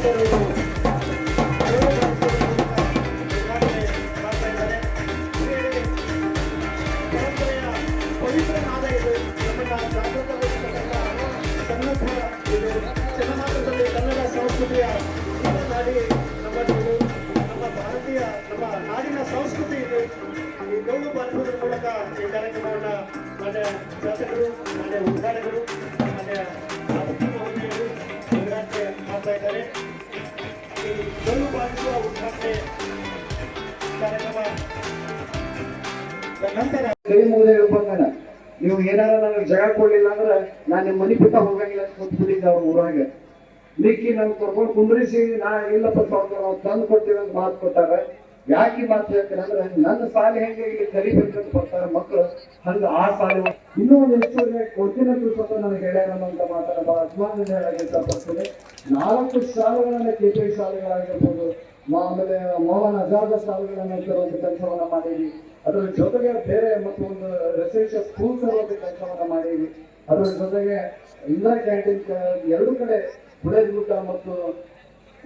ಕನ್ನಡ ಸಂಸ್ಕೃತಿಯ ನಾಡಿ ನಮ್ಮ ಭಾರತೀಯ ನಮ್ಮ ನಾಡಿನ ಸಂಸ್ಕೃತಿ ಇದು. ಈ ಡೊಳ್ಳು ಬಾರಿಸುವುದರ ಮೂಲಕ ಈ ಕಾರ್ಯಕ್ರಮವನ್ನು ಮಾನ್ಯ ಶಾಸಕರು, ಮಾನ್ಯ ಉದ್ಘಾಟಕರು, ಮಾನ್ಯ ಮಹೋದಯರು ಉದ್ಘಾಟನೆ ಮಾಡ್ತಾ ಇದ್ದಾರೆ. ಈ ಡೊಳ್ಳು ಬಾರಿಸುವ ಉದ್ಘಾಟನೆ ಕಾರ್ಯಕ್ರಮ ನಂತರ ಕೈ ಮುಗಿದ ಹೇಳ್ಕೊಂಡ ನೀವು ಏನಾರ ನನಗೆ ಜಾಗ ಕೊಡ್ಲಿಲ್ಲ ಅಂದ್ರೆ ನಾನು ನಿಮ್ಮ ಮನೆ ಬಿಟ್ಟ ಹೋಗಂಗಿಲ್ಲ ಅಂತ ಕೂತ್ಬಿಟ್ಟಿದ್ದೆ ಅವ್ರ ಊರಾಗ. ಮಿಕ್ಕಿ ನನ್ ಕರ್ಕೊಂಡು ಕುಂಡ್ರಿಸಿ ನಾ ಇಲ್ಲಪ್ಪ ಸಾವ್ಕಾರ ನಾವು ತಂದು ಕೊಡ್ತೀವಿ ಅಂತ ಮಾತು ಕೊಟ್ಟಾರ. ಯಾಕೆ ಮಾತು ಹೇಳ್ತಾರೆ ಅಂದ್ರೆ ನನ್ನ ಸಾಲಿ ಹೆಂಗೆ ಇಲ್ಲಿ ಕಲಿಬೇಕಂತ ಬರ್ತಾರೆ ಮಕ್ಕಳು, ಹಂಗ ಆ ಸಾಲಿ ಇನ್ನೂ ಒಂದು ಎಷ್ಟು ಕೊಟ್ಟಿನಂತೂ ಸ್ವಲ್ಪ ನನಗೆ ಹೇಳ್ಯಾರ ಅನ್ನೋಂಥ ಮಾತನ್ನ ಬಹಳ ಅಭಿಮಾನದಿಂದ ಹೇಳಕ್ಕೆ ಇಷ್ಟಪಡ್ತೀನಿ. 4 ಶಾಲೆಗಳನ್ನ KP ಶಾಲೆಗಳಾಗಿರ್ಬೋದು, ಆಮೇಲೆ ಮೋಹನ್ ಆಜಾದ್ ಶಾಲೆಗಳನ್ನ ತರುವಂತ ಕೆಲಸವನ್ನ ಮಾಡೀವಿ. ಅದರ ಜೊತೆಗೆ ಬೇರೆ ಮತ್ತು ಒಂದು ರೆಸಿಡೆನ್ಷಿಯಲ್ ಸ್ಕೂಲ್ ತರುವಂತ ಕೆಲಸವನ್ನ ಮಾಡೀವಿ. ಅದರ ಜೊತೆಗೆ ಇಂದಿರಾ ಕ್ಯಾಂಟೀನ್ 2 ಕಡೆ ಗುಡ್ಡ ಮತ್ತು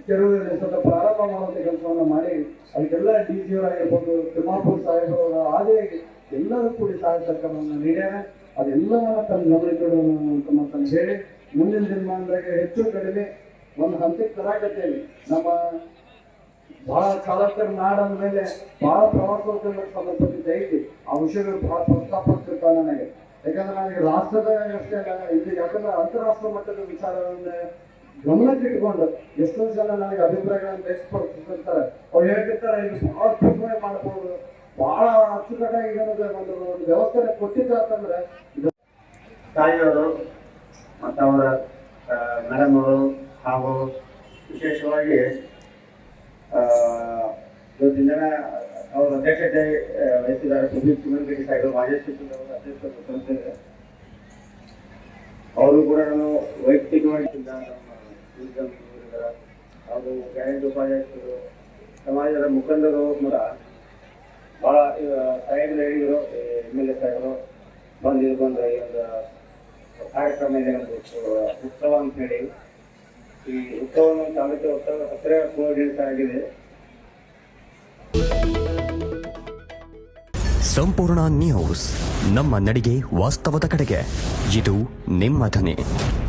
ಕೆರುವಿನಲ್ಲಿ ಸ್ವಲ್ಪ ಪ್ರಾರಂಭ ಮಾಡುವಂತ ಕೆಲಸವನ್ನ ಮಾಡಿ ಅದಕ್ಕೆಲ್ಲ DG ಅವರಾಗಿರ್ಬೋದು, ತಿಮ್ಮಾಪುರ ಸಾಹೇಬರು ಆದಿಯಾಗಿ ಎಲ್ಲರೂ ಕೂಡಿ ಸಹಾಯ ಸರ್ಕಾರವನ್ನು ನೀಡ್ಯಾರ. ಅದೆಲ್ಲವನ್ನ ತನ್ನ ಗಮನಕ್ಕೆ ಅಂತ ಹೇಳಿ ಮುಂದಿನ ದಿನಮಾನದಾಗ ಹೆಚ್ಚು ಕಡಿಮೆ ಒಂದು ಹಂತಕ್ಕೆ ತರಾಕತ್ತೇವೆ. ನಮ್ಮ ಬಹಳ ಕಾಲಕ್ಕರ ನಾಡ ಮೇಲೆ ಬಹಳ ಪ್ರವಾಸೋದ್ಯಮಕ್ಕೆ ಸಂಬಂಧಪಟ್ಟಿದ್ದ ಐತಿ. ಆ ವಿಷಯಗಳು ಬಹಳ ಪ್ರಸ್ತಾಪಿರ್ತಾವೆ ನನಗೆ. ಯಾಕಂದ್ರೆ ನನಗೆ ರಾಷ್ಟ್ರದ ಅಷ್ಟೇ ಇಲ್ಲಿ, ಯಾಕಂದ್ರೆ ಅಂತಾರಾಷ್ಟ್ರೀಯ ಮಟ್ಟದ ವಿಚಾರಗಳನ್ನ ಗಮನಕ್ಕೆ ಇಟ್ಕೊಂಡು ಎಷ್ಟೊಂದು ಜನ ನನಗೆ ಅಭಿಪ್ರಾಯಗಳನ್ನು ವ್ಯಕ್ತಪಡಿಸ್ತಿರ್ತಾರೆ. ಅವ್ರು ಹೇಳ್ತಿರ್ತಾರೆ ಇದು ಬಹಳ ಅದ್ಭುತವಾಗಿ ಮಾಡಬಹುದು, ಬಹಳ ಅಚ್ಚುಕಟ್ಟಾಗಿ ಒಂದು ವ್ಯವಸ್ಥೆ ಕೊಟ್ಟಿದ್ದಂತಂದ್ರೆ ಇದು ತಾಯಿಯವರು ಮತ್ತು ಅವರ ಮೇಡಮ್ ಅವರು ಹಾಗೂ ವಿಶೇಷವಾಗಿ ಇವತ್ತಿನ ಜನ ಅವರ ಅಧ್ಯಕ್ಷತೆ ವಹಿಸಿದ್ದಾರೆ. ಸುದೀಪ್ ಸುಮನ್ರೆಡ್ಡಿ ಸಾಹೇಬರು ಮಾಜಿ ಸಚಿವರು ಅಧ್ಯಕ್ಷತೆ. ಅವರು ಕೂಡ ನಾನು ವೈಯಕ್ತಿಕವಾಗಿ ಹಾಗೂ ಗ್ಯಾರಂಟಿ ಉಪಾಧ್ಯಕ್ಷರು, ಸಮಾಜದ ಮುಖಂಡರು ಕೂಡ ಭಾಳ ಸಾಹೇಬರು ಹೇಳಿದರು. MLA ಸಾಹೇಬರು ಬಂದು ಈ ಒಂದು ಕಾರ್ಯಕ್ರಮ ಇದೆ, ಒಂದು ಉತ್ಸವ ಅಂತ ಹೇಳಿ. ಈ ಉತ್ಸವವನ್ನು ಸಾಹಿತ್ಯ ಉತ್ಸವ ಹತ್ತಿರ ಕೋಆರ್ಡಿನೇಟ್ ಆಗಿದೆ. ಸಂಪೂರ್ಣ ನ್ಯೂಸ್, ನಮ್ಮ ನಡಿಗೆ ವಾಸ್ತವದ ಕಡೆಗೆ. ಇದು ನಿಮ್ಮ ಧ್ವನಿ.